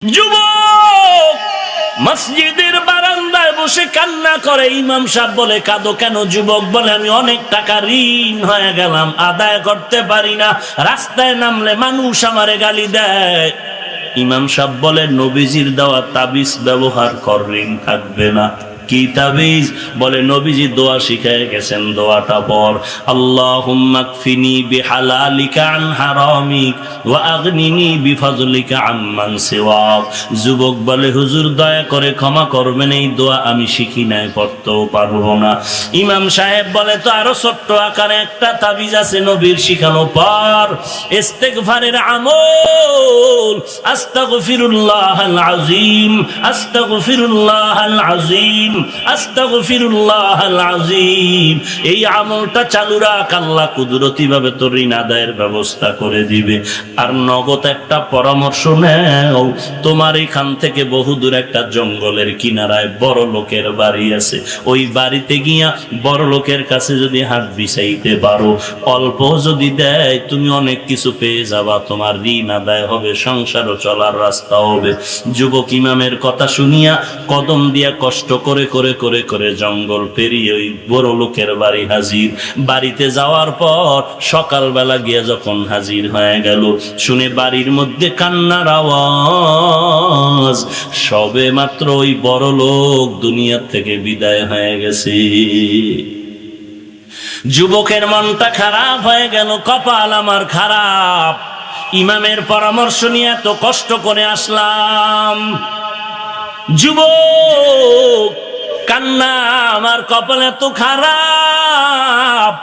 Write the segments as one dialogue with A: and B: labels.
A: যুবক মসজিদের বারান্দায় বসে কান্না করে। ইমাম সাহেব বলে, কাঁদো কেন? যুবক বলে, আমি অনেক টাকা ঋণ হয়ে গেলাম, আদায় করতে পারি না, রাস্তায় নামলে মানুষ আমারে গালি দেয়। ইমাম সাহেব বলে, নবীজির দেওয়া তাবিজ ব্যবহার কর, ঋণ থাকবে না। কি তাবিজ? বলে, নবীজি দোয়া শিখায় গেছেন, দোয়াটা পড়, আল্লাহুম্মা কফিনি বিহালালিকা আন হারামিক ওয়া আগনিনি বিফাজলিকা আম্মান সিওয়াক। যুবক বলে, হুজুর দয়া করে ক্ষমা করবেন, এই দোয়া আমি শিখি নাই, পড়তেও পারবো না। ইমাম সাহেব বলে, তো আরো ছোট্ট আকারে একটা তাবিজ আছে নবীর শিখানো, পার ইস্তেগফারের আমল, আস্তাগফিরুল্লাহাল আযীম, আস্তাগফিরুল্লাহাল আযীম, আস্তাগফিরুল্লাহাল আযীম। এই আমলটা চালু রাখ, আল্লাহ কুদরতি ভাবে তোর ঋণ আদায়ের ব্যবস্থা করে দিবে। আর নগদ একটা পরামর্শ নেও, তোমার এখান থেকে বহুদূর একটা জঙ্গলের কিনারায় বড় লোকের বাড়ি আছে, ওই বাড়িতে গিয়া বড় লোকের কাছে যদি হাত বিছাইতে পারো, অল্প যদি দেয়, তুমি অনেক কিছু পেয়ে যাবা, তোমার ঋণ আদায় হবে, সংসারও চলার রাস্তা হবে। যুবক ইমামের কথা শুনিয়া কদম দিয়া কষ্ট করে করে করে করে জঙ্গল পেরিয়ে ওই বড় লোকের বাড়ি হাজির। বাড়িতে যাওয়ার পর সকালবেলা গিয়ে যখন হাজির হয়ে গেল, শুনে বাড়ির মধ্যে কান্নার আওয়াজ, সবে মাত্র ওই বড় লোক দুনিয়া থেকে বিদায় হয়ে গেছে। যুবকের মনটা খারাপ হয়ে গেল, কপাল আমার খারাপ, ইমামের পরামর্শ নিয়ে এত কষ্ট করে আসলাম। যুবক কান্না, আমার কপাল এত খারাপ,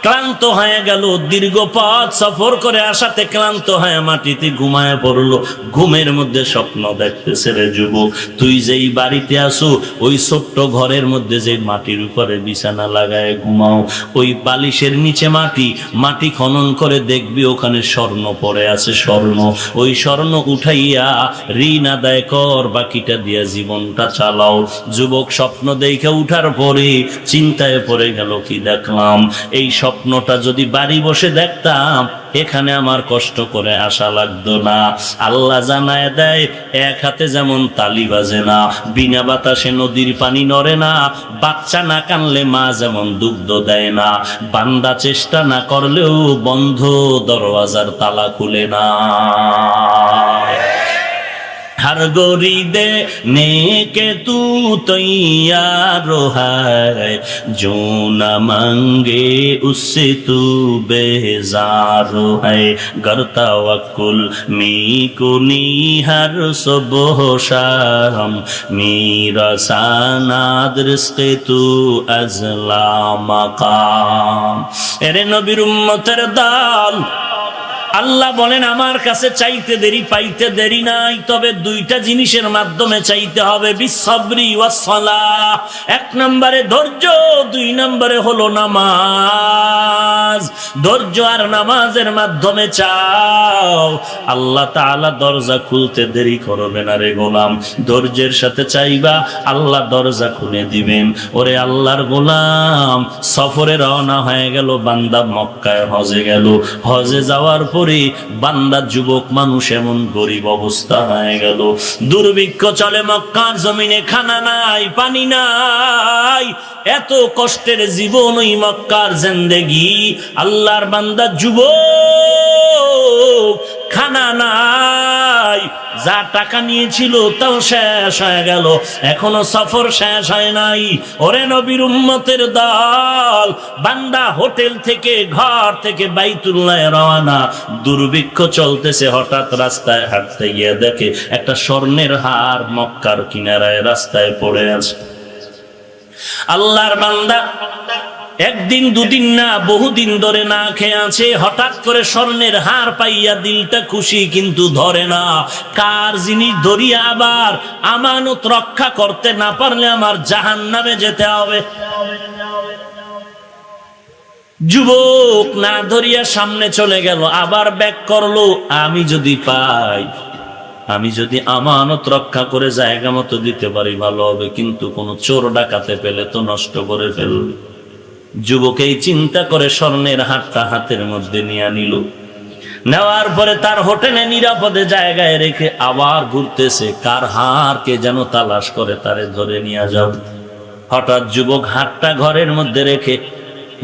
A: ক্লান্ত হয়ে গেল, দীর্ঘ পথ সফর করে আসাতে ক্লান্ত হয়ে মাটিতে ঘুমায় পড়লো। ঘুমের মধ্যে স্বপ্ন দেখতেছে, রে যুবক, তুই যেই বাড়িতে আসো, ওই ছোট্ট ঘরের মধ্যে যে মাটির উপরে বিছানা লাগায় ঘুমাও, ওই বালিশের নিচে মাটি, মাটি খনন করে দেখবি ওখানে স্বর্ণ পড়ে আছে, স্বর্ণ, ওই স্বর্ণ উঠাইয়া ঋণ আদায় কর, বাকিটা দিয়া জীবনটা চালাও। যুবক স্বপ্ন দেখে উঠার পরে চিন্তায় পড়ে গেল, কি দেখলাম, এই স্বপ্নটা যদি বাড়ি বসে দেখতাম, এখানে আমার কষ্ট করে আসা লাগতো না। আল্লাহ জানায় দেয়, এক হাতে যেমন তালি বাজে না, বিনা বাতাসে নদীর পানি নড়ে না, বাচ্চা না কানলে মা যেমন দুগ্ধ দেয় না, বান্দা চেষ্টা না করলেও বন্ধ দরওয়াজার তালা খুলে না। हर गोरी देने के तू तैयार है, जो न मांगे उससे तू बेजार है, गर तवक्कुल मी कुनी हर सुबह शाम, मेरा सानाद रिज़्क़े तू अज़ला मकाम। एरे नबीर उम्मतेर दाल, আল্লাহ বলেন, আমার কাছে চাইতে দেরি পাইতে দেরি নাই, তবে দুইটা জিনিসের মাধ্যমে চাইতে হবে, বিসবরি ওয়াস সালাহ। এক নম্বরে ধৈর্য, দুই নম্বরে হলো নামাজ। ধৈর্য আর নামাজের মাধ্যমে চাও, আল্লাহ তাআলা দরজা খুলতে দেরি করবে না রে গোলাম। ধৈর্যের সাথে চাইবা, আল্লাহ দরজা খুলে দিবেন। ওরে আল্লাহর গোলাম, সফরে রওনা হয়ে গেল বান্দা, মক্কায় হজে গেল। হজে যাওয়ার পরে বান্দা যুবক মানুষ এমন গরিব অবস্থা হয়ে গেল, দুর্ভিক্ষ চলে মক্কার জমিনে, খানা নাই, পানি নাই, এত কষ্টের জীবন ওই মক্কার জিন্দেগি। আল্লাহর বান্দা যুবক, খানা নাই, যা টাকা নিয়েছিল তাও শেষ হয়ে গেল, এখনো সফর শেষ হয় নাই। ওরে নবীর উম্মতের দল, বান্দা হোটেল থেকে, ঘর থেকে বাইতুল্লাহ রওনা, দুর্ভিক্ষ চলতেছে, হঠাৎ রাস্তায় হাঁটতে গিয়ে দেখে একটা স্বর্ণের হার মক্কার কিনারায় রাস্তায় পড়ে আছে। আল্লাহর বান্দা একদিন দুদিন না, বহুদিন ধরে না খেয়ে আছে, হঠাৎ করে স্বর্ণের হার পাইয়া দিলটা খুশি, কিন্তু ধরে না, কার জিনিস ধরিয়া আবার আমানত রক্ষা করতে না পারলে আমার জাহান্নামে যেতে হবে। যুবক না ধরিয়া সামনে চলে গেল, আবার ব্যাক করলো, আমি যদি পাই, আমি যদি আমানত রক্ষা করে জায়গা মতো দিতে পারি ভালো হবে, কিন্তু কোন চোর ডাকাতে পেলে তো নষ্ট করে ফেলবে। যুবক এই চিন্তা করে স্বর্ণের হারটা হাতের মধ্যে নিয়ে নিল। নেওয়ার পরে তার হোটেলে নিরাপদে জায়গায় রেখে আবার ঘুরতেছে, কার হারকে যেন তালাশ করে তারে ধরে নিয়ে যাও। হঠাৎ যুবক হাতটা ঘরের মধ্যে রেখে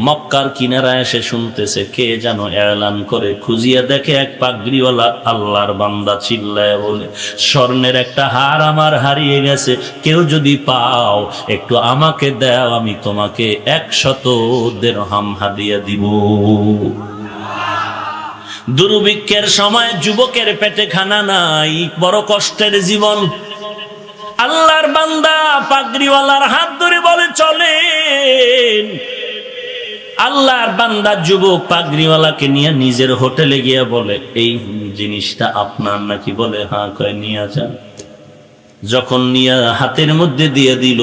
A: মক্কার কিনারায় এসে শুনতেছে কে যেন এলান করে, খুঁজিয়া দেখে এক পাগড়িওয়ালা আল্লাহর বান্দা চিল্লায় বলে, স্বর্ণের একটা হার আমার হারিয়ে গেছে, কেউ যদি পাও একটু আমাকে দাও, আমি তোমাকে 100 দিরহাম হাদিয়া দিব। দুর্ভিক্ষের সময় যুবকের পেটে খানা নাই, বড় কষ্টের জীবন। আল্লাহর বান্দা পাগড়িওয়ালার হাত ধরে বলে চলেন। আল্লাহর বান্দা যুবক পাগড়িওয়ালাকে নিয়ে নিজের হোটেলে গিয়ে বলে, এই জিনিসটা আপনার নাকি? বলে হ্যাঁ। কয় নিয়ে যান। যখন নিয়ে হাতের মধ্যে দিয়ে দিল,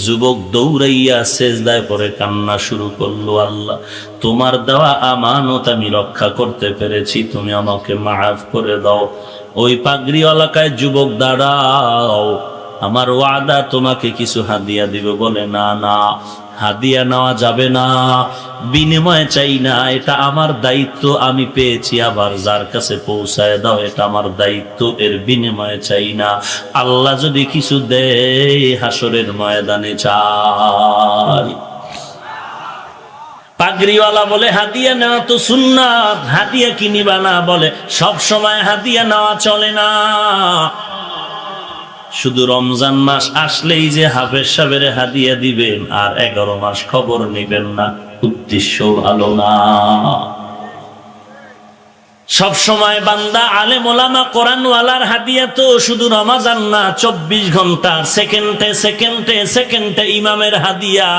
A: যুবক দৌড়াইয়া সেজদায় পড়ে কান্না শুরু করলো, আল্লাহ তোমার দেওয়া আমানত আমি রক্ষা করতে পেরেছি, তুমি আমাকে মাফ করে দাও। ওই পাগড়িওয়ালাকায় যুবক দাঁড়াও, আমার ওয়াদা তোমাকে কিছু হাদিয়া দিব। বলে না না, হাদিয়া নেওয়া যাবে না, বিনিময় চাই না, এটা আমার দায়িত্ব, আমি পেয়েছি, আবার যার কাছে পৌঁছায় দাও, এটা আমার দায়িত্ব, এর বিনিময় চাই না। আল্লাহ যদি কিছু দেয় হাসরের ময়দানে চাই। পাগড়িওয়ালা বলে হাদিয়া নেওয়া তো সুন্নাত, হাদিয়া কি নিবা না? বলে সব সময় হাদিয়া নেওয়া চলে না, শুধু রমজান মাস আসলেই যে হাফেজ সাহেবের হাদিয়া দিবেন আর 11 মাস খবর নেবেন না, উদ্দেশ্য ভালো না। সব সময় বান্দা আলেম ওলামা কোরআনওয়ালার হাদিয়া তো শুধু রমজান না, 24 ঘন্টা সেকেন্ডে সেকেন্ডে সেকেন্ডে ইমামের হাদিয়া।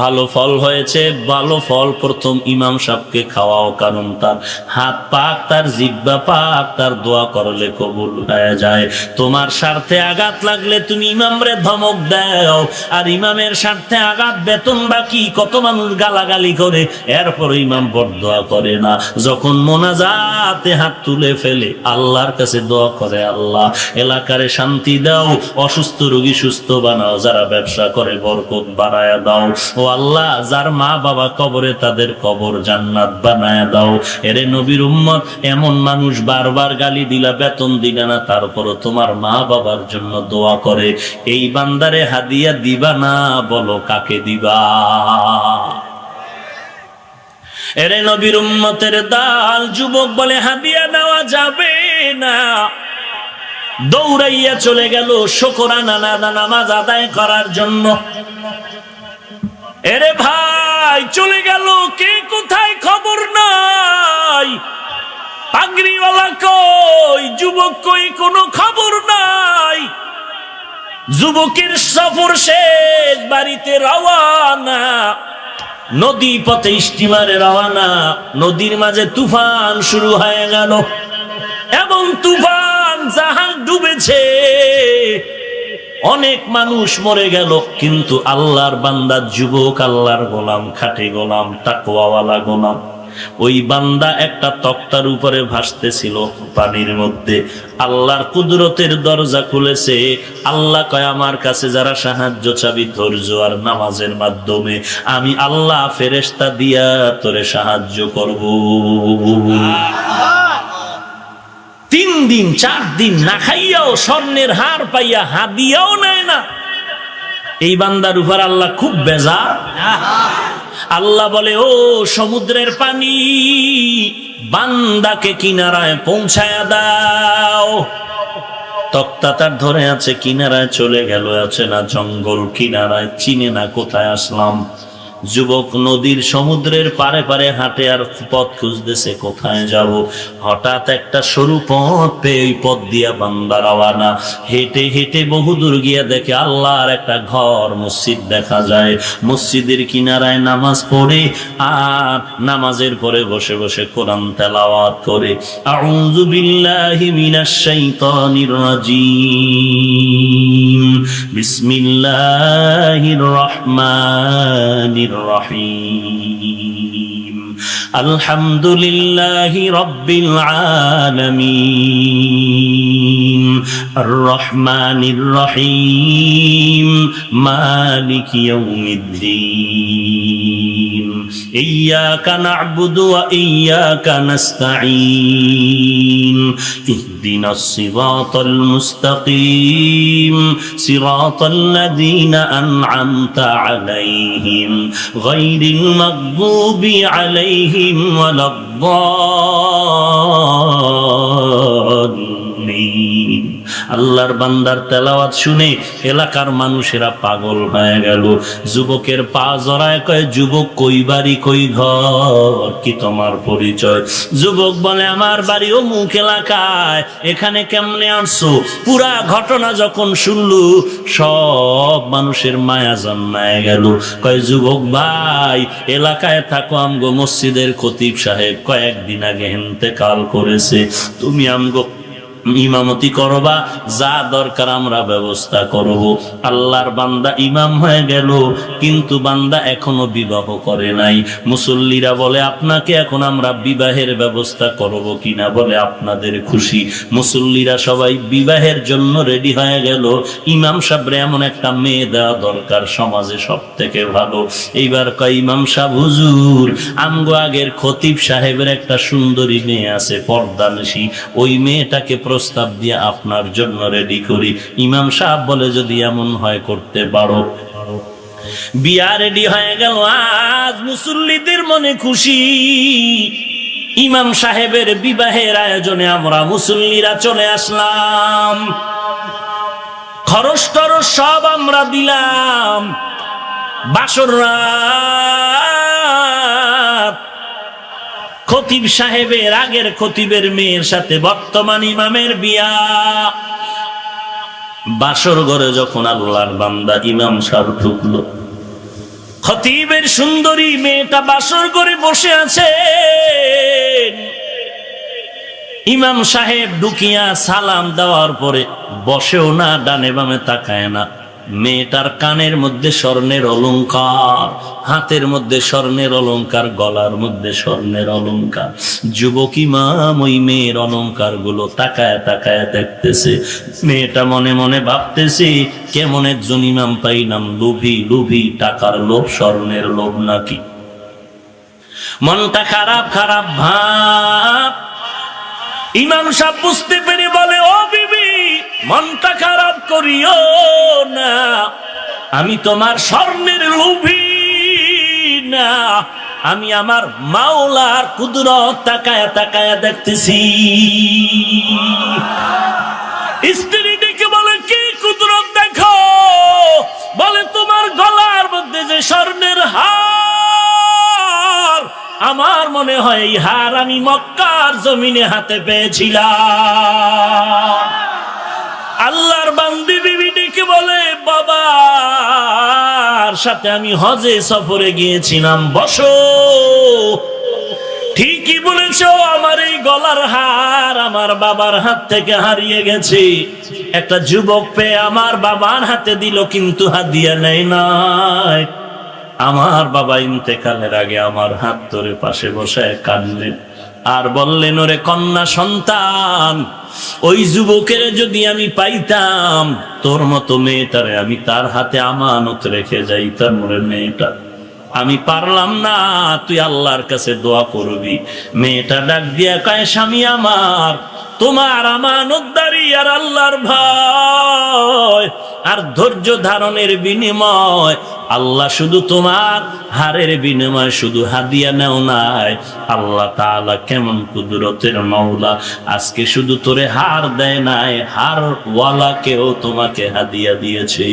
A: ভালো ফল হয়েছে, ভালো ফল প্রথম ইমাম সাহেবকে খাওয়াও, কারণ তার হাত পাক, তার জিহ্বা পাক, তার দোয়া করলে কবুল হয়ে যায়। তোমার স্বার্থে আঘাত লাগলে তুমি ইমামরে ধমক দাও, আর ইমামের স্বার্থে আঘাত, বেতন বাকি, কত মানুষ গালাগালি করে, এরপর ইমাম বরদোয়া করে না। যখন মোনাজাতে হাত তুলে ফেলে আল্লাহর কাছে দোয়া করে, আল্লাহ এলাকারে শান্তি দাও, অসুস্থ রোগী সুস্থ বানাও, যারা ব্যবসা করে বরকত বাড়ায়া দাও, ও আল্লাহ যার মা বাবা কবরে তাদের কবর জান্নাত বানায়া দাও। এরে নবীর উম্মত, এমন মানুষ বারবার গালি দিলা, বেতন দিলা না, তারপরও তোমার মা বাবার জন্য দোয়া করে, এই বান্দারে হাদিয়া দিবা না? বলো কাকে দিবা? এরে নবীর উম্মতের দাল যুবক বলে হাদিয়া নেওয়া যাবে না। দৌড়াইয়া চলে গেল শুকরানা নামাজ আদায় করার জন্য। এরে ভাই চলে গেল, কে কোথায় খবর নাই। পাগড়িওয়ালা কই, যুবক কই, কোনো খবর নাই। যুবকের সফর শেষ, বাড়িতে রওয়ানা, নদী পথে স্টিমারে রওয়ানা। নদীর মাঝে তুফান শুরু হয়ে গেল, এবং তুফান জাহাজ ডুবেছে, অনেক মানুষ মরে গেল। কিন্তু আল্লাহর বান্দা যুবক, আল্লাহর গোলাম, খাঁটি গোলাম, তাকওয়াওয়ালা গোলাম, ওই বান্দা একটা তক্তার উপরে ভাসতেছিল পানির মধ্যে। আল্লাহর কুদরতের দরজা খুলেছে। আল্লাহ কয়, আমার কাছে যারা সাহায্য চাবি ধৈর্য আর নামাজের মাধ্যমে, আমি আল্লাহ ফেরেশতা দিয়া তোরে সাহায্য করব। 3 দিন 4 দিন না খাইয়াও স্বর্ণের হার পাইয়া হাদিয়াও নেয় না। এই বান্দার উপর আল্লাহ খুব বেজার। আল্লাহ বলে, ও সমুদ্রের পানি, বান্দাকে কিনারায় পৌঁছায়া দাও। তক্তা তার ধরে আছে, কিনারায় চলে গেল, আছে না জঙ্গল কিনারায়, চিনে না কোথায় আসলাম। যুবক নদীর সমুদ্রের পারে পারে হাঁটে আর পথ খুঁজতেছে কোথায় যাব। হঠাৎ একটা সরু পথ পেয়ে ওই পথ দিয়া বান্দা রওয়ানা। হেঁটে হেঁটে বহুদূর গিয়া দেখে আল্লাহর একটা ঘর, মসজিদ দেখা যায়। মসজিদের কিনারায় নামাজ পড়ে আর নামাজের পরে বসে বসে কোরআন তেলাওয়াত করে। আউযু বিল্লাহি মিনাশ শাইতানির রাজিম, বিসমিল্লাহির রহমানির الرحيم الحمد لله رب العالمين الرحمن الرحيم مالك يوم الدين ইয়্যাকা না'বুদু ওয়া ইয়্যাকা নাস্তাঈন ইহদিনাস সিরাতাল মুস্তাকিম সিরাতাল্লাযীনা আন'আমতা আলাইহিম গায়রিল মাগযুবি আলাইহিম ওয়ালাদ-দাল্লিন। আল্লাহর বান্দার তেলাওয়াত শুনে এলাকার মানুষেরা পাগল হয়ে গেল। যুবকের পা জড়ায় কয়, যুবক কই বাড়ি কই ঘর, কি তোমার পরিচয়? যুবক বলে, আমার বাড়ি অমুক এলাকায়, এখানে কেমনে আসছো? পুরা ঘটনা যখন শুনলু সব মানুষের মায়া জন্মায় গেল। কয়, যুবক ভাই, এলাকায় থাকো, আমগো মসজিদের খতিব সাহেব কয়েকদিন আগে ইন্তেকাল করেছে, তুমি আমগো ইমামতি করবা, যা দরকার আমরা ব্যবস্থা করব। আল্লাহর বান্দা ইমাম হয়ে গেল, কিন্তু বান্দা এখনো বিবাহ করে নাই। মুসল্লিরা বলে, আপনাকে এখন আমরা বিবাহের ব্যবস্থা করব কিনা? বলে, আপনাদের খুশি। মুসল্লিরা সবাই বিবাহের জন্য রেডি হয়ে গেল। ইমাম সাহেবের এমন একটা মেয়ে দেওয়া দরকার, সমাজে সব থেকে ভালো। এইবার কয়, ইমাম সাহেব হুজুর, আমগো আগের খতিব সাহেবের একটা সুন্দরী মেয়ে আছে, পর্দানিশী, ওই মেয়েটাকে প্রস্তাব দিয়ে আপনার জন্য রেডি করি। ইমাম সাহেব বলে, যদি এমন হয় করতে পারো। বিয়া রেডি হয়ে গেল। আজ মুসল্লিদের মনে খুশি, ইমাম সাহেবের বিবাহের আয়োজনে আমরা মুসল্লিরা চলে আসলাম। খরচ টরচ সব আমরা দিলাম। বাসর রাত খতিব সাহেবের, আগের খতিবের মেয়ের সাথে বর্তমান ইমামের বিয়া। বাসর ঘরে যখন আল্লাহর বান্দা ইমাম সাহেব ঢুকলো, খতিবের সুন্দরী মেয়েটা বাসর ঘরে বসে আছে। ইমাম সাহেব ঢুকিয়া সালাম দেওয়ার পরে বসেও না, ডানে বামে তাকায় না। মেয়েটার কানের মধ্যে স্বর্ণের অলংকার, হাতের মধ্যে স্বর্ণের অলংকার, গলার মধ্যে স্বর্ণের অলংকার। যুবক ইমাম ওই মেয়ের অলংকার গুলো তাকায় তাকায় দেখতেছে। মেয়েটা মনে মনে ভাবতেছে, কেমন একজন ইমাম পাইলাম, লোভী লোভী, টাকার লোভ, স্বর্ণের লোভ নাকি। মনটা খারাপ খারাপ ভাব। ইমাম সাহেব বুঝতে পেরে বলে, ও বিবি, মনটা খারাপ করিও না, আমি তোমার স্বর্ণের লোভী না, আমি আমার মাওলার কুদরত তাকায়া তাকায়া দেখতেছি। স্ত্রী ডেকে বলে, কি কুদরত দেখো? বলে, তোমার গলার মধ্যে যে স্বর্ণের হার, আমার মনে হয় এই হার আমি মক্কার জমিনে হাতে পেয়েছিলাম। আল্লাহর বান্দি বিবি ডেকে বলে, বাবার সাথে আমি হজে সফরে গিয়েছিলাম, বসো। ঠিকই বলেছ, আমার এই গলার হার আমার বাবার হাত থেকে হারিয়ে গেছে। একটা যুবক পেয়ে আমার বাবার হাতে দিল, কিন্তু হাদিয়া নেয় নাই। আমার বাবা ইন্তেকালের আগে আমার হাত ধরে পাশে বসায় কাঁদলেন আর বললেন, ওরে কন্যা সন্তান, ওই যুবকের যদি আমি পাইতাম, তোর মতো মেয়েটারে আমি তার হাতে আমানত রেখে যাইতাম। ওরে মেয়েটা, আমি পারলাম না, তুই আল্লাহর কাছে দোয়া করবি। মেয়েটা ডাক দিয়া কয়, স্বামী আমার, তোমার আমানতদারি আর আল্লাহর ভয় আর ধৈর্য ধারণের বিনিময় আল্লাহ শুধু তোমার হারের বিনিময় শুধু হাদিয়া নেও নাই, আল্লাহ তাআলা কেমন কুদরতের মাওলা, আজকে শুধু তোরে হার দেয় নাই, হার ওয়ালাকেও তোমাকে হাদিয়া দিয়েছে।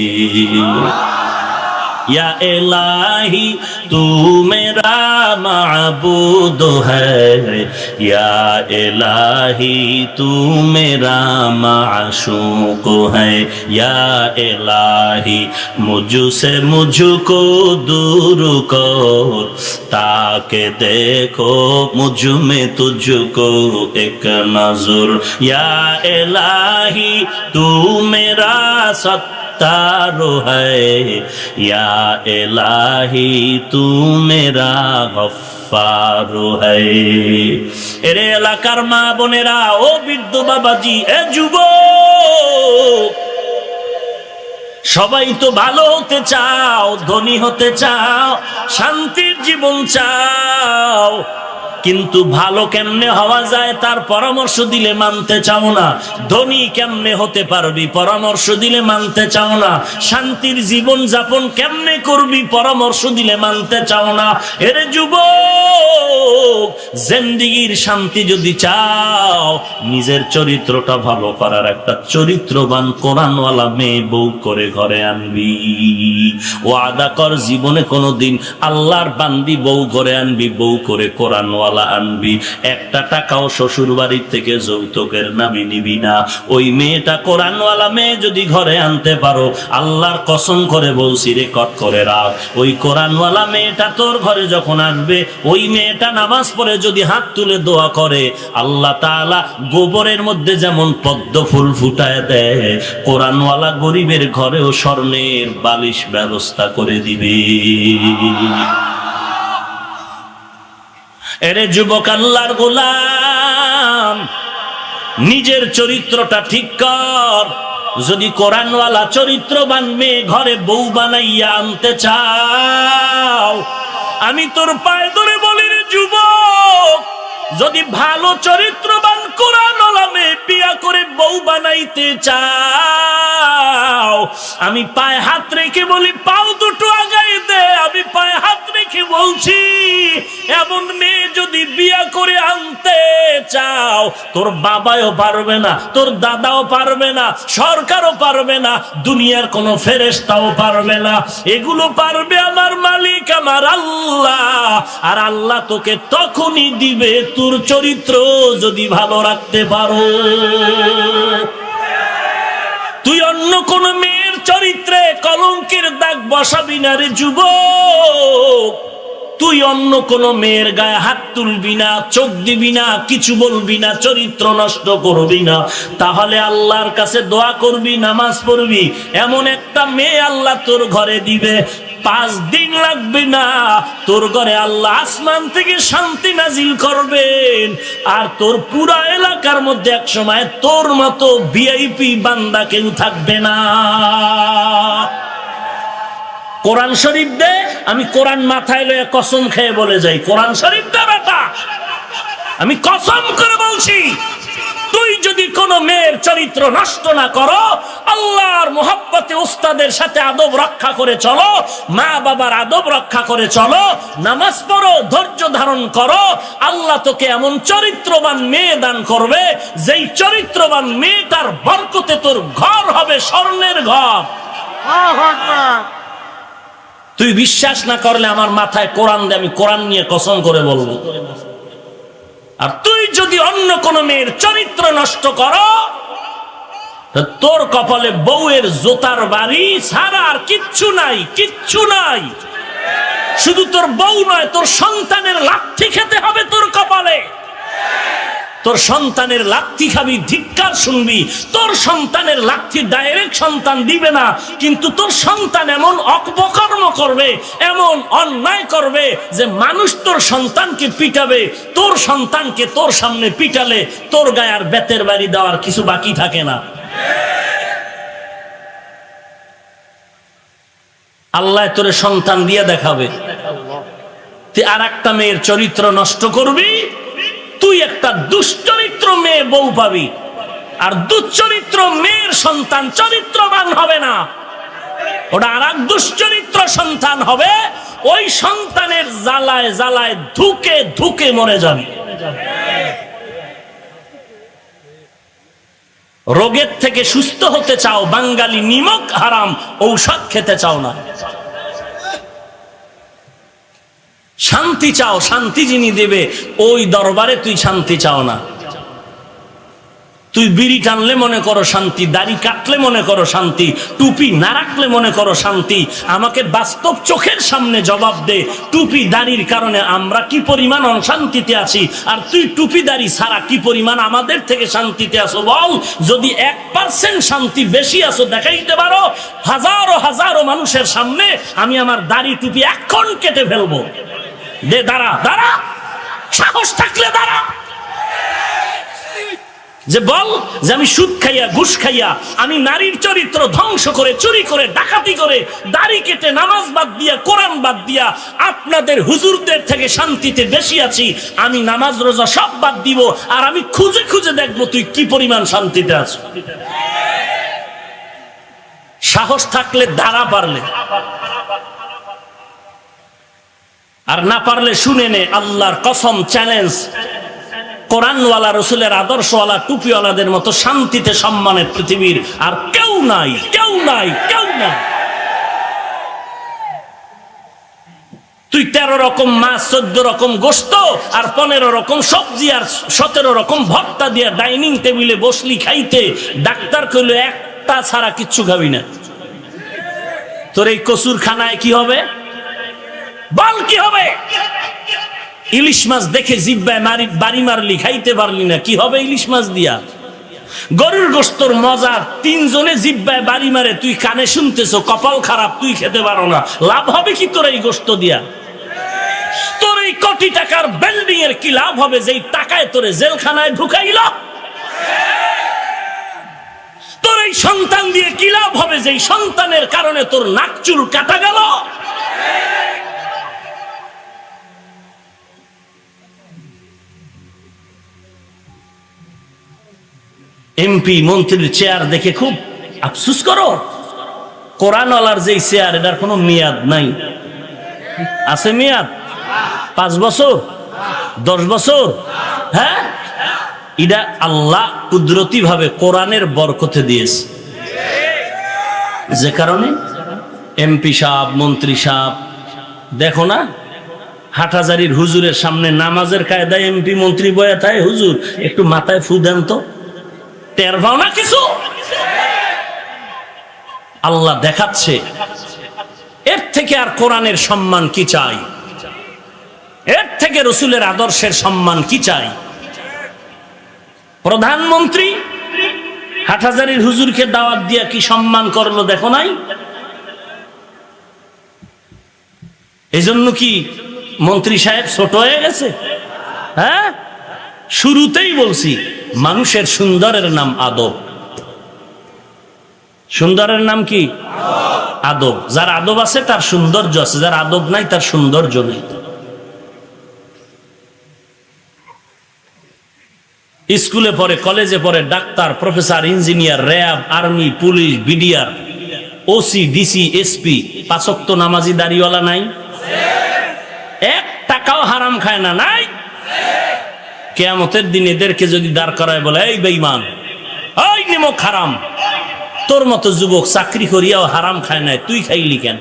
A: या इलाही तू मेरा माबूद है, या इलाही तू मेरा माशूक है, या इलाही मुझसे मुझको दूर कर, ताकि देखो मुझ में तुझको एक नजर, या इलाही तू मेरा तारो है, या इलाही तू मेरा गफ्फारो है। এরে এলাকার মা বোনেরা, ও বৃদ্ধ বাবাজি, এ যুবক, সবাই তো ভালো হতে চাও, ধনী হতে চাও, শান্তির জীবন চাও, কিন্তু ভালো কেমনে হওয়া যায় তার পরামর্শ দিলে মানতে চাও না। ধনী কেমনে হতে পারবি, পরামর্শ দিলে মানতে চাও না। শান্তির জীবন যাপন কেমনে করবি, পরামর্শ দিলে মানতে চাও না। এর যুবক, জিন্দেগির শান্তি যদি চাও, নিজের চরিত্রটা ভালো করার একটা চরিত্রবান কোরআনওয়ালা মেয়ে বউ করে ঘরে আনবি। ওয়াদা কর জীবনে কোনোদিন আল্লাহর বান্দি বউ করে আনবি, বউ করে কোরআনওয়ালা আনবি। একটা টাকাও শ্বশুর বাড়ির থেকে যৌতুকের নামে নিবি না। ওই মেয়েটা কোরআনওয়ালা মেয়ে যদি ঘরে আনতে পারো, আল্লাহর কসম করে বলছি, রেকর্ড করে রাখ, ওই কোরআনওয়ালা মেয়েটা তোর ঘরে যখন আসবে, ওই মেয়েটা নামাজ পড়ে যদি হাত তুলে দোয়া করে, আল্লাহ তাআলা গোবরের মধ্যে যেমন পদ্ম ফুল ফুটায় দেয়, কোরআনওয়ালা গরিবের ঘরেও স্বর্ণের বালিশ ব্যবস্থা করে দিবে। এরে যুবক, আল্লাহর গোলাম, নিজের চরিত্রটা ঠিক কর। যদি কোরআনওয়ালা চরিত্রবান মেয়ে ঘরে বউ বানাইয়া আনতে চাও, আমি তোর পায়ে ধরে বলি রে যুবক, যদি ভালো চরিত্রবান কোরআনওয়ালা মেয়ে বিয়া করে বউ বানাইতে চাও, আমি পায়ে হাত রেখে বলি, পাও দুটো আগায় দে। আমি পায়ে হাত রেখে বলছি, এমন মেয়ে যদি বিয়া করে আনতে চাও, তোর বাবাও পারবে না, তোর দাদাও পারবে না, সরকারও পারবে না, দুনিয়ার কোনো ফেরেশতাও পারবে না। এগুলো পারবে আমার মালিক, আমার আল্লাহ। আর আল্লাহ তোকে তখনই দিবে তোর চরিত্র যদি ভালো রাখতে পারো। তুই অন্য কোন মেয়ের চরিত্রে কলঙ্কের দাগ বসাবি না রে যুবক। তুই অন্য কোন মেয়ের গায়ে হাত তুলবি না, চোখ দিবি না, কিছু বলবি না, চরিত্র নষ্ট করবি না। তাহলে আল্লাহর কাছে দোয়া করবি, নামাজ পড়বি, এমন একটা মেয়ে আল্লাহ তোর ঘরে দিবে, 5 দিন লাগবে না, তোর ঘরে আল্লাহ আসমান থেকে শান্তি নাজিল করবেন। আর তোর পুরা এলাকার মধ্যে এক সময় তোর মতো ভিআইপি বান্দা কেউ থাকবে না। কোরআন শরীফ দে, আমি কোরআন মাথায় লয়ে কসম খেয়ে বলে যাই, কোরআন শরীফ দে বেটা, আমি কসম করে বলছি, তুই যদি কোন মেয়ের চরিত্র নষ্ট না করো, আল্লাহর মোহাব্বতে উস্তাদের সাথে আদব রক্ষা করে চলো, মা বাবার আদব রক্ষা করে চলো, নামাজ পড়ো, ধৈর্য ধারণ করো, আল্লাহ তোকে এমন চরিত্রবান মেয়ে দান করবে, যেই চরিত্রবান মেয়েটার বরকতে তোর ঘর হবে স্বর্ণের ঘর। তুই বিশ্বাস না করলে আমার মাথায় কোরআন দে, আমি কোরআন নিয়ে কসম করে বলবো। আর তুই যদি অন্য কোন মেয়ের চরিত্র নষ্ট করো, তোর কপালে বউয়ের জোতার বাড়ি ছাড়া আর কিচ্ছু নাই, কিচ্ছু নাই। শুধু তোর বউ নয়, তোর সন্তানের লাথি খেতে হবে তোর কপালে। তোর সন্তানের লাথি খাবি, ধিক্কার শুনবি। তোর সন্তানের লাথি ডাইরেক্ট সন্তান দিবে না, কিন্তু তোর সন্তান এমন অপকর্ম করবে, এমন অন্যায় করবে যে মানুষ তোর সন্তানকে পিটাবে। তোর সন্তানকে তোর সামনে পিটালে তোর গায়ে আর বেতের বাড়ি দেওয়ার কিছু বাকি থাকে না। আল্লাহ তোরে সন্তান দিয়ে দেখাবে। তুই আর একটা মেয়ের চরিত্র নষ্ট করবি, তুই একটা দুশ্চরিত্র মেয়ে বউ পাবি। আর দুশ্চরিত্র মেয়ের সন্তান চরিত্রবান হবে না, ওটা আর এক দুশ্চরিত্র সন্তান হবে। ওই সন্তানের জ্বালায় জ্বালায় ধুকে ধুকে মরে যাবে। রোগের থেকে সুস্থ হতে চাও, বাঙালি নিমক হারাম ঔষধ খেতে চাও না। শান্তি চাও, শান্তি যিনি দেবে ওই দরবারে তুই শান্তি চাও না। তুই বিড়ি টানলে মনে করো শান্তি, দাড়ি কাটলে মনে করো শান্তি, টুপি না রাখলে মনে করো শান্তি। আমাকে বাস্তব চোখের সামনে জবাব দে, টুপি দাড়ির কারণে আমরা কি পরিমাণ অশান্তিতে আছি, আর তুই টুপি দাড়ি ছাড়া কি পরিমাণ আমাদের থেকে শান্তিতে আছো বল। যদি 1% শান্তি বেশি আছো দেখাইতে পারো, হাজারো হাজারো মানুষের সামনে আমি আমার দাড়ি টুপি এখন কেটে ফেলবো। দে, দাঁড়া দাঁড়া, সাহস থাকলে দাঁড়া। যে বল যে আমি সুদ খাইয়া ঘুষ খাইয়া আমি নারীর চরিত্র ধ্বংস করে চুরি করে ডাকাতি করে দাড়ি কেটে নামাজ বাদ দিয়া কোরআন বাদ দিয়া আপনাদের হুজুরদের থেকে শান্তিতে বেশি আছি, আমি নামাজ রোজা সব বাদ দিব আর আমি খুঁজে খুঁজে দেখবো তুই কি পরিমাণ শান্তিতে আছিস। সাহস থাকলে দাঁড়া, পারলে, আর না পারলে শুনে নে, আল্লাহর কসম চ্যালেঞ্জ, কোরআনওয়ালা রসুলের আদর্শওয়ালা টুপিওয়ালাদের মতো শান্তিতে সম্মানের পৃথিবীর আর কেউ নাই, কেউ নাই, কেউ নাই। তুই 13 রকম মাছ, 14 রকম গোশত আর 15 রকম সবজি আর 17 রকম ভর্তা দিয়া ডাইনিং টেবিলে বসলি খাইতে, ডাক্তার কইল একটা ছাড়া কিচ্ছু খাবি না। তোর এই কসুর খানায় কি হবে? বল কি হবে? ইলিশ মাছ দেখে জিব্বায় বাড়ি মারলি, খাইতে পারলি না, কি হবে ইলিশ মাছ দিয়া? গরুর গোশতর মজা 3 জনে জিব্বায় বাড়ি মারে, তুই কানে শুনতেছো, কপাল খারাপ, তুই খেতে পারো না, লাভ হবে কি তোর এই গোশত দিয়া? তোর এই কোটি টাকার বিল্ডিং এর কি লাভ হবে যেই টাকায় তোরে জেলখানায় ঢুকাইল? তোর এই সন্তান দিয়ে কি লাভ হবে যেই সন্তানের কারণে তোর নাক চুল কাটা গেল? এমপি মন্ত্রীর চেয়ার দেখে খুব আফসোস করো। কোরআনওয়ালার যেই চেয়ার, এটার কোনো মেয়াদ নাই। আছে মেয়াদ? 5 বছর, 10 বছর? হ্যাঁ, এটা আল্লাহ কুদরতি ভাবে কোরআনের বরকতে দিয়েছে, যে কারণে এমপি সাহেব, মন্ত্রী সাহেব, দেখো না হাটহাজারীর হুজুরের সামনে নামাজের কায়দায় এমপি মন্ত্রী বয়া থাকে, হুজুর একটু মাথায় ফু দেন তো, টের পাও না কিছু? আল্লাহ দেখাচ্ছে। এর থেকে আর কোরআনের সম্মান কি চাই? এর থেকে রসুলের আদর্শের সম্মান কি চাই? প্রধানমন্ত্রী হাটহাজারীর হুজুরকে দাওয়াত দিয়া কি সম্মান করলো দেখো নাই? এজন্য কি মন্ত্রী সাহেব ছোট হয়ে গেছে? হ্যাঁ, শুরুতেই বলছি মানুষের সুন্দরের নাম আদব। সুন্দরের নাম কি? আদব। যার আদব আছে তার সৌন্দর্য আছে, যার আদব নাই তার সৌন্দর্য নেই। স্কুলে পড়ে, কলেজে পড়ে, doctor, professor, engineer, RAB, army, police, BDR, OC, DC, SP, 5 ওয়াক্ত নামাজি দাড়িওয়ালা নাই? 1 টাকাও হারাম খায় না? নাই? কিয়ামতের দিন এদেরকে যদি দাঁড় করায় বলে, এই বেঈমান, ওই নিমক হারাম, তোর মতো যুবক চাকরি করিয়াও হারাম খায় নাই, তুই খাইলি কেন?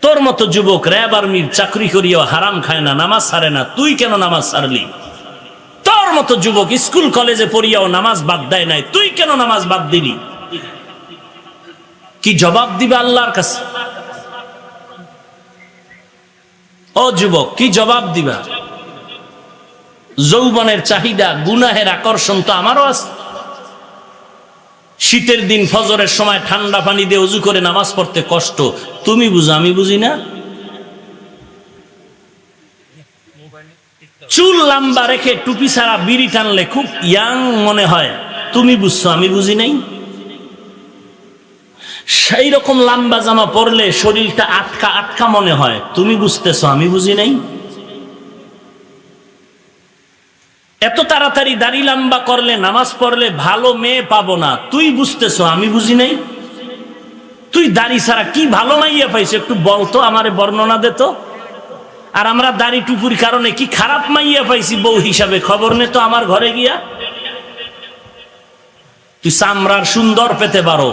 A: তোর মতো যুবক র্যাব আর্মির চাকরি করিয়াও হারাম খায় না, নামাজ ছাড়ে না, তুই কেন নামাজ ছাড়লি? তোর মতো যুবক স্কুল কলেজে পড়িয়াও নামাজ বাদ দেয় নাই, তুই কেন নামাজ বাদ দিলি? কি জবাব দিবে আল্লাহর কাছে? ও যুবক, কি জবাব দিবা? যৌবনের চাহিদা, গুনাহের আকর্ষণ তো আমারও আছে। শীতের দিন ফজরের সময় ঠান্ডা পানি দিয়ে ওযু করে নামাজ পড়তে কষ্ট, তুমি বুঝো, আমি বুঝি না? চুল লম্বা রেখে টুপি ছাড়া বিড়ি টানলে খুব ইয়াং মনে হয়, তুমি বুঝছো, আমি বুঝি নাই? সেই রকম লম্বা জামা পরলে শরীরটা আটকা আটকা মনে হয়, তুমি বুঝতেছো, আমি বুঝি নাই? এত তাড়াতাড়ি দাড়ি লম্বা করলে, নামাজ পড়লে ভালো মেয়ে পাবো না, তুই বুঝতেছো, আমি বুঝি নাই? তুই দাড়ি ছাড়া কি ভালো মাইয়া পাইছো একটু বলতো, আমারে বর্ণনা দে তো। আর আমরা দাড়ি টুপুর কারণে কি খারাপ মাইয়া পাইছি বউ হিসাবে, খবর নে তো আমার ঘরে গিয়া। তুই চামড়ার সুন্দর পেতে পারো,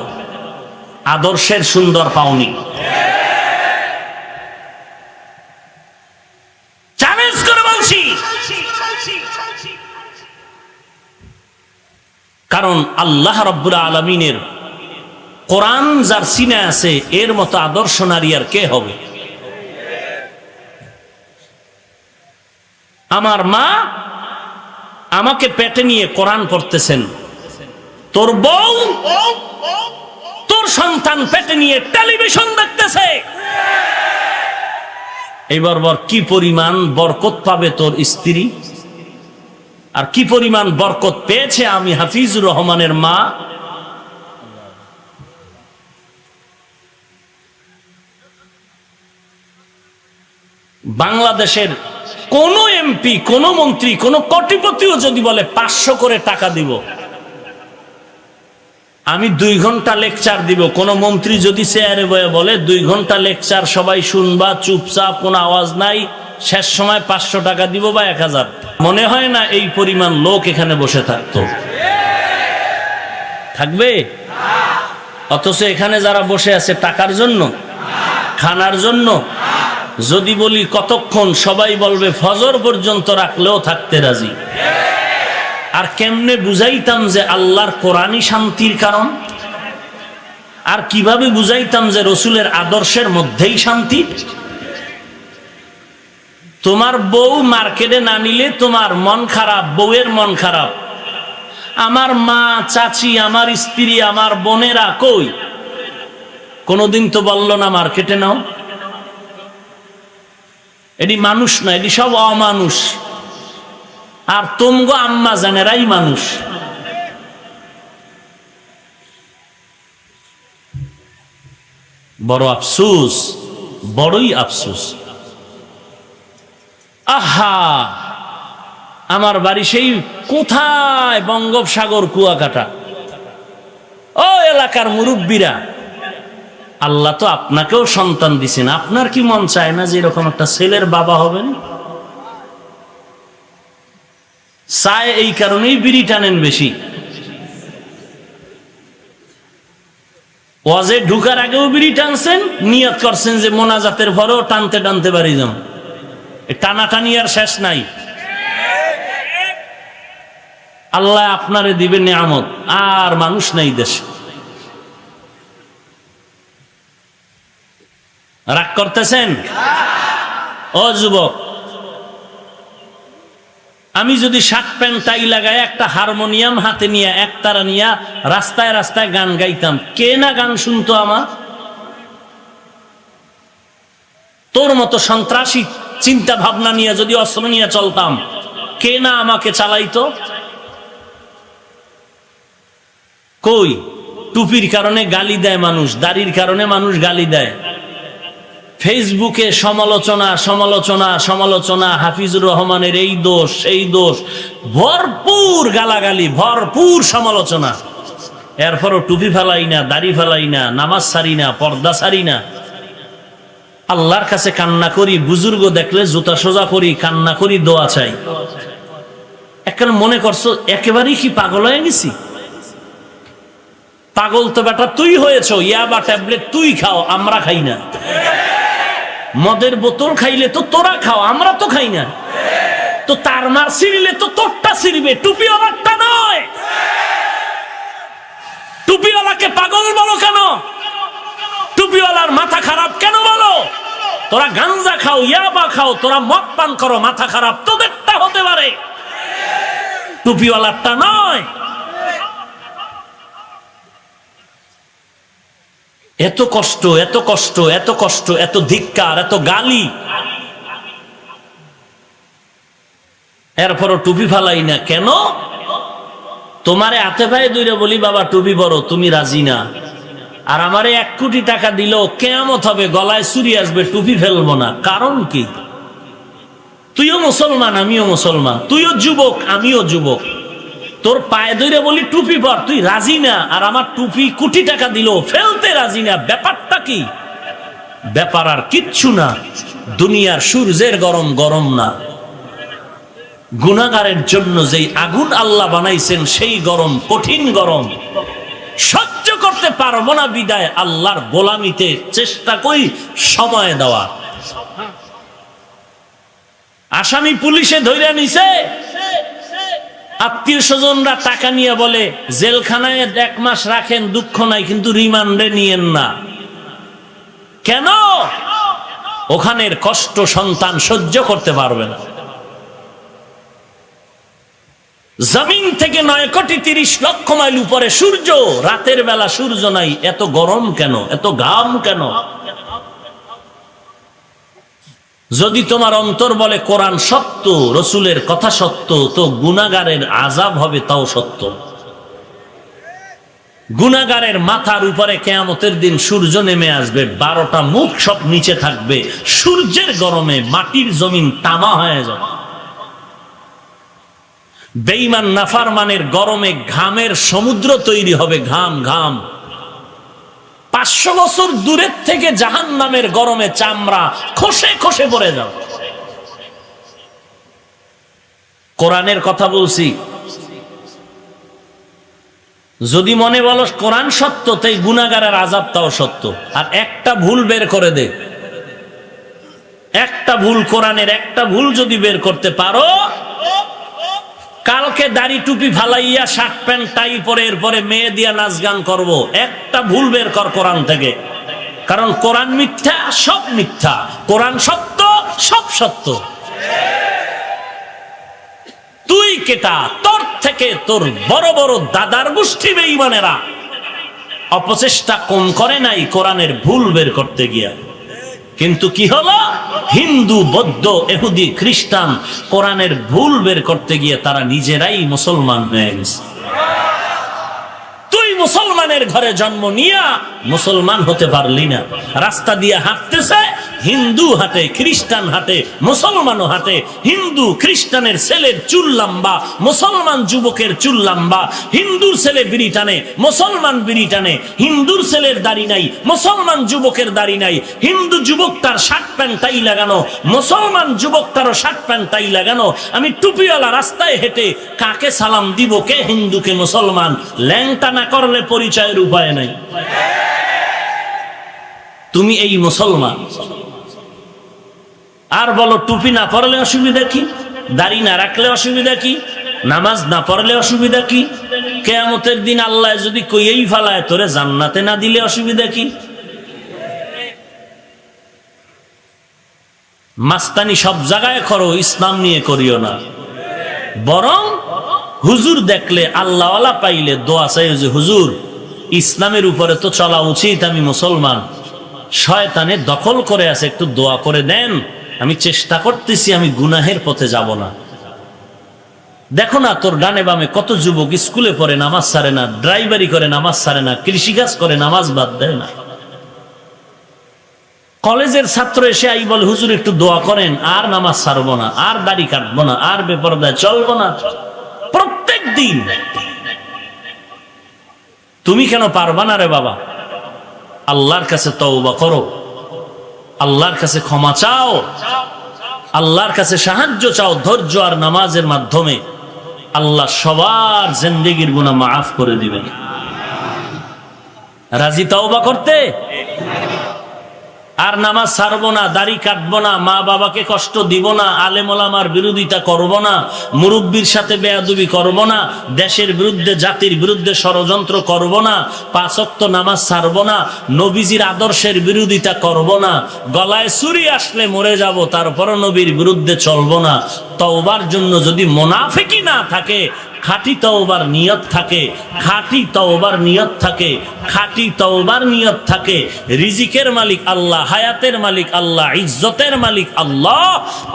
A: আদর্শের সুন্দর পাওনি। চ্যালেঞ্জ করে বলছি, কারণ আল্লাহ রাব্বুল আলামিনের কোরআন যার সিনে আছে, এর মতো আদর্শ নারী আর কে হবে? আমার মা আমাকে পেটে নিয়ে কোরআন পড়তেছেন, তোর বউ, তোর সন্তান পেটে নিয়ে টেলিভিশন দেখতেছে। এইবার কি পরিমাণ বরকত পাবে তোর স্ত্রী আর কি পরিমাণ বরকত পেয়েছে আমি হাফিজুর রহমানের মা। বাংলাদেশের কোন এমপি, কোন মন্ত্রী, কোন কোটিপতিও যদি বলে 500 করে টাকা দিব, আমি 2 ঘন্টা লেকচার দিব। কোন মন্ত্রী যদি চেয়ারে বয়ে বলে 2 ঘন্টা লেকচার, সবাই শুনবা চুপচাপ, কোনো আওয়াজ নাই, শেষ সময় 500 টাকা দিব বা 1000, মনে হয় না এই পরিমাণ লোক এখানে বসে থাকতো? থাকবে? অথচ এখানে যারা বসে আছে টাকার জন্য, খানার জন্য। যদি বলি কতক্ষণ, সবাই বলবে ফজর পর্যন্ত রাখলেও থাকতে রাজি। আর কেমনে বুঝাইতাম যে আল্লাহর কোরআনই শান্তির কারণ? আর কিভাবে বুঝাইতাম যে রসুলের আদর্শের মধ্যেই শান্তি? তোমার বউ মার্কেটে না নিলে তোমার মন খারাপ, বউয়ের মন খারাপ। আমার মা, চাচি, আমার স্ত্রী, আমার বোনেরা কই? কোনদিন তো বলল না মার্কেটে নাও। এটি মানুষ না, এটি সব অমানুষ। আর তোমগো আম্মা জানেরাই মানুষ। বড় আফসোস, বড়ই আফসোস। আহা, আমার বাড়ি সেই কোথায়, বঙ্গোপসাগর কুয়াকাটা। ও এলাকার মুরব্বীরা, আল্লাহ তো আপনাকেও সন্তান দিছেন, আপনার কি মন চায় না যে এরকম একটা ছেলের বাবা হবেন? চায়, এই কারণেই বিড়ি টানেন বেশি। ওয়াজে ঢুকার আগেও বিড়ি টানছেন, নিয়ত করছেন যে মোনাজাতের পরেও টানতে টানতে বাড়ি যান। টানাটানি আর শেষ নাই। আল্লাহ আপনারে দিবে নিয়ামত, আর মানুষ নাই দেশে। রাগ করতেছেন? ও যুবক, আমি যদি শার্ট প্যান্ট টাই লাগায় একটা হারমোনিয়াম হাতে নিয়ে, একতারা নিয়ে রাস্তায় রাস্তায় গান গাইতাম, কে না গান শুনতো আমার? তোর মতো সন্ত্রাসী চিন্তা ভাবনা নিয়ে যদি অস্ত্র নিয়ে চলতাম, কে না আমাকে চালাইতো? কই? টুপির কারণে গালি দেয় মানুষ, দাড়ির কারণে মানুষ গালি দেয়। ফেসবুকে সমালোচনা সমালোচনা সমালোচনা, হাফিজুর রহমানের এই দোষ সেই দোষ, ভরপুর গালাগালি, ভরপুর সমালোচনা। এরপরও টুপি ফেলাই না, দাড়ি ফেলাই না, নামাজ ছাড়ি না, পর্দা ছাড়ি না। আল্লাহর কাছে কান্না করি, বুজুর্গ দেখলে জুতা সোজা করি, কান্না করি, দোয়া চাই। এখন মনে করছো একেবারেই কি পাগল হয়ে গেছি? পাগল তো বেটা তুই হয়েছ, ইয়াবা ট্যাবলেট তুই খাও, আমরা খাই না। মদের বোতল খাইলে তো তোরা খাও, আমরা তো খাই না। তো তার মার ছিঁড়লে তো তোরটা ছিঁড়বে, টুপিওয়ালারটা নয়। টুপিওয়ালাকে পাগল বলো কেন? টুপিওয়ালার মাথা খারাপ কেন বলো? তোরা গাঞ্জা খাও, ইয়াবা খাও, তোরা মদ পান করো, মাথা খারাপ তোদেরটা হতে পারে, টুপিওয়ালারটা নয়। এত কষ্ট, এত কষ্ট, এত কষ্ট, এত ধিক্কার, এত গালি, এরপরও টুপি ফালাই না কেন? তোমারে হাতে পায়ে দূরে বলি বাবা টুপি পরো, তুমি রাজি না। আর আমারে 1 কোটি টাকা দিল, কিয়ামত হবে, গলায় চুরি আসবে, টুপি ফেলবো না। কারণ কি? তুইও মুসলমান, আমিও মুসলমান, তুইও যুবক, আমিও যুবক। তোর পায়ে ধরে বলি টুপি পর, তুই রাজি না। আর আমার টুপি কোটি টাকা দিল, ফেলতে রাজি না। ব্যাপারটা কি? ব্যাপার আর কিচ্ছু না। দুনিয়ার সূর্যের গরম গরম না, গুনাহগারের জন্য যেই আগুন আল্লাহ বানাইছেন সেই গরম, কঠিন গরম, সহ্য করতে পারবো না বিদায় আল্লাহর গোলামিতে চেষ্টা করি সময় দেওয়া। আসামি পুলিশে ধইরা নিছে, আত্মীয় স্বজনরা টাকা নিয়ে বলে জেলখানায় 1 মাস রাখেন, দুঃখ নাই, কিন্তু রিমান্ডে নিয়েন না। কেন? ওখানের কষ্ট সন্তান সহ্য করতে পারবে না। জমিন থেকে 9,30,00,000 মাইল উপরে সূর্য, রাতের বেলা সূর্য নাই, এত গরম কেন? এত ঘাম কেন? যদি তোমার অন্তর বলে কোরআন সত্য, রসুলের কথা সত্য, তো গুনাহগারের আযাব হবে তাও সত্য। গুনাহগারের মাথার উপরে কিয়ামতের দিন সূর্য নেমে আসবে, 12টা মুখ সব নিচে থাকবে, সূর্যের গরমে মাটির জমিন তামা হয়ে যাবে। বেঈমান নাফরমানের গরমে ঘামের সমুদ্র তৈরি হবে, ঘাম ঘাম। 500 বছর দূরের থেকে জাহান্নামের গরমে চামড়া খসে খসে পড়ে যাবে। কোরআনের কথা বলছি, যদি মনে বলো কোরআন সত্য, তাই গুনাহগারের আযাবটাও সত্য। আর একটা ভুল বের করে দে, একটা ভুল, কোরআনের একটা ভুল যদি বের করতে পারো, কালকে দাড়ি টুপি ফালাইয়া শার্ট প্যান্ট টাই পরে এরপরে মেয়ে দিয়া নাচ গান করবো। একটা ভুল বের কর কোরআন থেকে, কারণ কোরআন মিথ্যা, সব মিথ্যা। কোরআন সত্য, সব সত্য। তুই কেটা, তোর থেকে তোর বড় বড় দাদার গোষ্ঠী বেঈমানেরা অপচেষ্টা কম করে নাই কোরআনের ভুল বের করতে গিয়া। কিন্তু কি হলো, হিন্দু, বৌদ্ধ, ইহুদি, খ্রিস্টান কোরআনের ভুল বের করতে গিয়ে তারা নিজেরাই মুসলমান হয়ে গেছে। তুই মুসলমানের ঘরে জন্ম নিয়া মুসলমান হতে পারলি না। রাস্তা দিয়ে হাঁটতেছে, হিন্দু হাঁটে, খ্রিস্টান হাঁটে, মুসলমানও হাঁটে। হিন্দু খ্রিস্টানের ছেলের চুল লম্বা, মুসলমান যুবকের চুল লম্বা। হিন্দুর ছেলে বিড়ি টানে, মুসলমান বিড়ি টানে। হিন্দুর ছেলের দাড়ি নাই, মুসলমান যুবকের দাড়ি নাই। হিন্দু যুবকটার শার্ট প্যান্ট টাই লাগানো, মুসলমান যুবকটারও শার্ট প্যান্ট টাই লাগানো। আমি টুপিওয়ালা রাস্তায় হেঁটে কাকে সালাম দিব, কে হিন্দু কে মুসলমান? ল্যাংটা না করলে পরিচয়ের উপায় নাই। তুমি এই মুসলমান। আর বলো টুপি না পরলে অসুবিধা কি, দাড়ি না রাখলে অসুবিধা কি, নামাজ না পড়লে অসুবিধা কি? কিয়ামতের দিন আল্লাহ যদি কইয়েই ফেলায় তোরে জান্নাতে না দিলে অসুবিধা কি? মাস্তানি সব জায়গায় করো, ইসলাম নিয়ে করিও না। বরং হুজুর দেখলে, আল্লাহওয়ালা পাইলে দোয়া চাই যে হুজুর ইসলামের উপরে তো চলা উচিত, আমি মুসলমান, শয়তানে দখল করে আছে, একটু দোয়া করে দেন, আমি চেষ্টা করতেছি, আমি গুনাহের পথে যাব না। দেখো না তোর ডানে বামে কত যুবক স্কুলে পড়ে নামাজ ছাড়ে না, ড্রাইভারি করে নামাজ ছাড়ে না, কৃষিকাজ করে নামাজ বাদ দেয় না। কলেজের ছাত্র এসে আই বলে হুজুর একটু দোয়া করেন, আর নামাজ ছাড়বো না, আর দাড়ি কাটবো না, আর বেপরদায় চলবো না। প্রত্যেক দিন। তুমি কেন পারবা না রে বাবা? আল্লাহর কাছে তওবা করো, আল্লাহর কাছে ক্ষমা চাও, আল্লাহর কাছে সাহায্য চাও। ধৈর্য আর নামাজের মাধ্যমে আল্লাহ সবার জিন্দেগির গুনাহ মাফ করে দিবেন। রাজি তওবা করতে? আর নামাজ ছাড়বো না, দাড়ি কাটবো না, মা বাবাকে কষ্ট দিব না, আলেম ওলামার বিরোধিতা করব না, মুরব্বির সাথে বেয়াদবি করব না, দেশের বিরুদ্ধে জাতির বিরুদ্ধে ষড়যন্ত্র করব না, 5 ওয়াক্ত নামাজ ছাড়বো না, নবীজির আদর্শের বিরোধিতা করব না, গলায় ছুরি আসলে মরে যাব তারপরও নবীর বিরুদ্ধে চলবো না। তওবার জন্য যদি মুনাফিকি না থাকে, খাঁটি তওবার নিয়ত থাকে, খাঁটি তওবার নিয়ত থাকে, খাঁটি তওবার নিয়ত থাকে, রিজিকের মালিক আল্লাহ, হায়াতের মালিক আল্লাহ, ইজ্জতের মালিক আল্লাহ।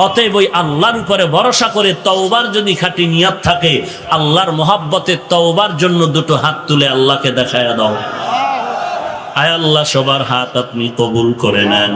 A: অতএব ওই আল্লাহর উপরে ভরসা করে তওবার যদি খাঁটি নিয়ত থাকে, আল্লাহর মহব্বতে তওবার জন্য দুটো হাত তুলে আল্লাহকে দেখায়া দাও। আয় আল্লাহ, সবার হাত আপনি কবুল করে নেন।